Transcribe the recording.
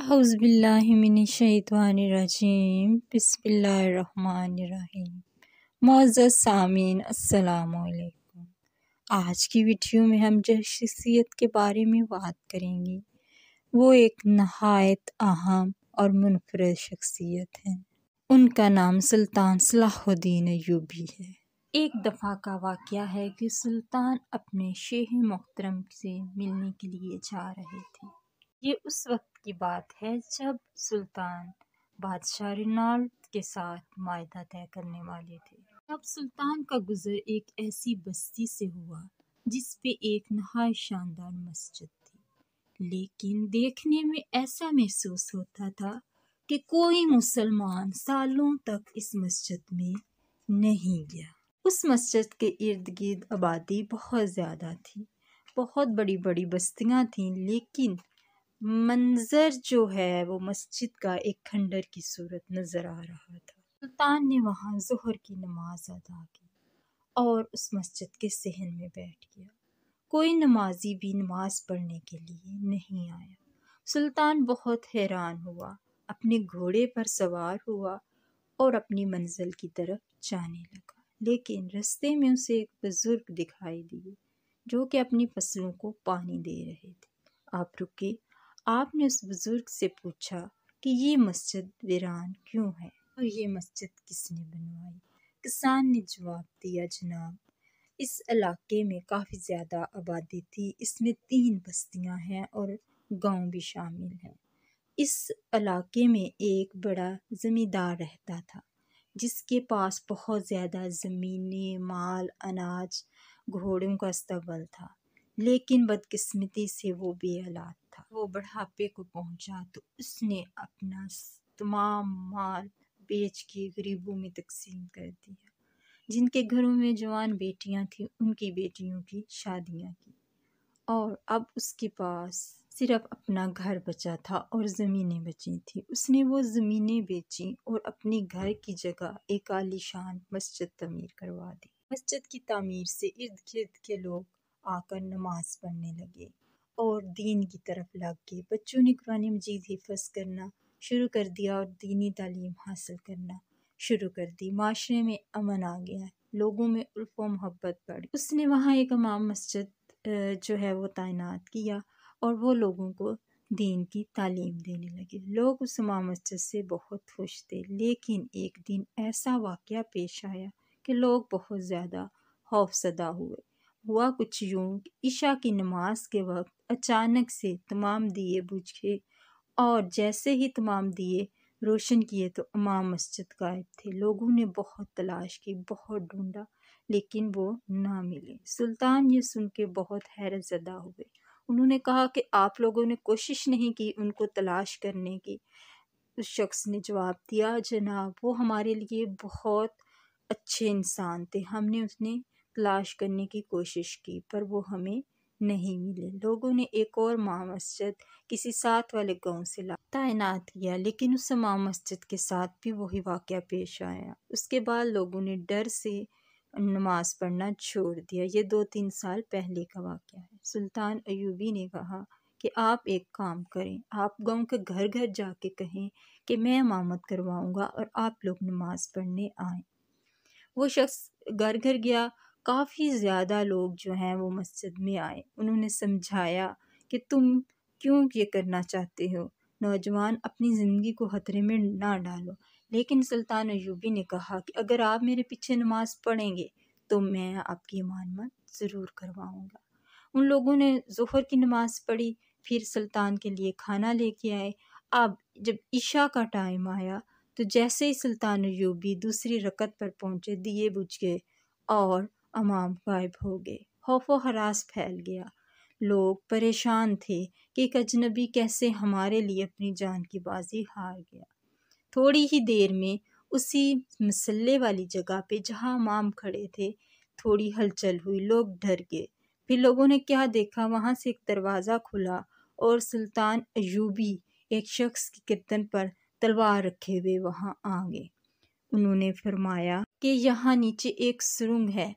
औज़ुबिल्लाहिमिनश्शैतानिर्रजीम बिस्मिल्लाहिर्रहमानिर्रहीम। मुअज़्ज़ज़ सामीन अस्सलामु अलैकुम। आज की वीडियो में हम जिस शख्सियत के बारे में बात करेंगे वो एक नहायत अहम और मुनफरद शख्सियत है। उनका नाम सुल्तान सलाहुद्दीन अय्यूबी है। एक दफ़ा का वाक़या है कि सुल्तान अपने शेख मोहतरम से मिलने के लिए जा रहे थे। ये उस वक्त की बात है जब सुल्तान बादशाह रिनाल्ड के साथ मायदा तय करने वाले थे। तब सुल्तान का गुजर एक ऐसी बस्ती से हुआ जिस पे एक नहायत शानदार मस्जिद थी, लेकिन देखने में ऐसा महसूस होता था कि कोई मुसलमान सालों तक इस मस्जिद में नहीं गया। उस मस्जिद के इर्द गिर्द आबादी बहुत ज़्यादा थी, बहुत बड़ी बड़ी बस्तियां थीं, लेकिन मंजर जो है वो मस्जिद का एक खंडर की सूरत नजर आ रहा था। सुल्तान ने वहां ज़ोहर की नमाज अदा की और उस मस्जिद के सहन में बैठ गया। कोई नमाजी भी नमाज पढ़ने के लिए नहीं आया। सुल्तान बहुत हैरान हुआ, अपने घोड़े पर सवार हुआ और अपनी मंजिल की तरफ जाने लगा। लेकिन रास्ते में उसे एक बुजुर्ग दिखाई दिए जो कि अपनी फसलों को पानी दे रहे थे। आप रुके। आपने उस बुजुर्ग से पूछा कि ये मस्जिद वीरान क्यों है और ये मस्जिद किसने बनवाई। किसान ने जवाब दिया, जनाब, इस इलाके में काफ़ी ज़्यादा आबादी थी, इसमें 3 बस्तियां हैं और गांव भी शामिल हैं। इस इलाके में एक बड़ा ज़मींदार रहता था जिसके पास बहुत ज़्यादा ज़मीनें, माल, अनाज, घोड़ों का अस्तबल था, लेकिन बदकिस्मती से वो बेऔलाद था। वो बुढ़ापे को पहुंचा तो उसने अपना तमाम माल बेच के गरीबों में तकसीम कर दिया। जिनके घरों में जवान बेटियां थीं उनकी बेटियों की शादियां की और अब उसके पास सिर्फ अपना घर बचा था और ज़मीनें बची थी। उसने वो ज़मीनें बेची और अपनी घर की जगह एक आलीशान मस्जिद तमीर करवा दी। मस्जिद की तामीर से इर्द गिर्द के लोग आकर नमाज पढ़ने लगे और दीन की तरफ लग गए। बच्चों ने कुरान मजीद हिफ्ज़ करना शुरू कर दिया और दीनी तालीम हासिल करना शुरू कर दी। माशरे में अमन आ गया, लोगों में उल्फ़ व मोहब्बत बढ़ी। उसने वहाँ एक इमाम मस्जिद जो है वो तैनात किया और वो लोगों को दीन की तालीम देने लगे। लोग उस इमाम मस्जिद से बहुत खुश थे, लेकिन एक दिन ऐसा वाक़या पेश आया कि लोग बहुत ज़्यादा खौफज़दा हुए। हुआ कुछ यूँ कि इशा की नमाज के वक्त अचानक से तमाम दिए बुझ गए और जैसे ही तमाम दिए रोशन किए तो इमाम मस्जिद गायब थे। लोगों ने बहुत तलाश की, बहुत ढूंढा, लेकिन वो ना मिले। सुल्तान ये सुन के बहुत हैरत ज़दा हुए। उन्होंने कहा कि आप लोगों ने कोशिश नहीं की उनको तलाश करने की। उस शख्स ने जवाब दिया, जनाब, वो हमारे लिए बहुत अच्छे इंसान थे, हमने उसने तलाश करने की कोशिश की पर वो हमें नहीं मिले। लोगों ने एक और इमाम मस्जिद किसी साथ वाले गांव से तैनात किया, लेकिन उस इमाम मस्जिद के साथ भी वही वाक़या पेश आया। उसके बाद लोगों ने डर से नमाज पढ़ना छोड़ दिया। ये 2-3 साल पहले का वाक़या है। सुल्तान अय्यूबी ने कहा कि आप एक काम करें, आप गांव के घर घर जाके कहें कि मैं इमामत करवाऊंगा और आप लोग नमाज पढ़ने आए। वो शख्स घर घर गया। काफ़ी ज़्यादा लोग जो हैं वो मस्जिद में आए। उन्होंने समझाया कि तुम क्यों ये करना चाहते हो, नौजवान, अपनी ज़िंदगी को ख़तरे में ना डालो। लेकिन सुल्तान अय्यूबी ने कहा कि अगर आप मेरे पीछे नमाज पढ़ेंगे तो मैं आपकी इमामत ज़रूर करवाऊँगा। उन लोगों ने ज़ोहर की नमाज़ पढ़ी, फिर सुल्तान के लिए खाना लेके आए। अब जब इशा का टाइम आया तो जैसे ही सुल्तान अय्यूबी दूसरी रकत पर पहुँचे, दिए बुझ गए और इमाम गायब हो गए। खौफ व हरास फैल गया। लोग परेशान थे कि एक अजनबी कैसे हमारे लिए अपनी जान की बाजी हार गया। थोड़ी ही देर में उसी मसल्ले वाली जगह पे जहाँ इमाम खड़े थे थोड़ी हलचल हुई, लोग डर गए। फिर लोगों ने क्या देखा, वहाँ से एक दरवाज़ा खुला और सुल्तान अय्यूबी एक शख्स की गर्दन पर तलवार रखे हुए वहाँ आ गए। उन्होंने फरमाया कि यहाँ नीचे एक सुरंग है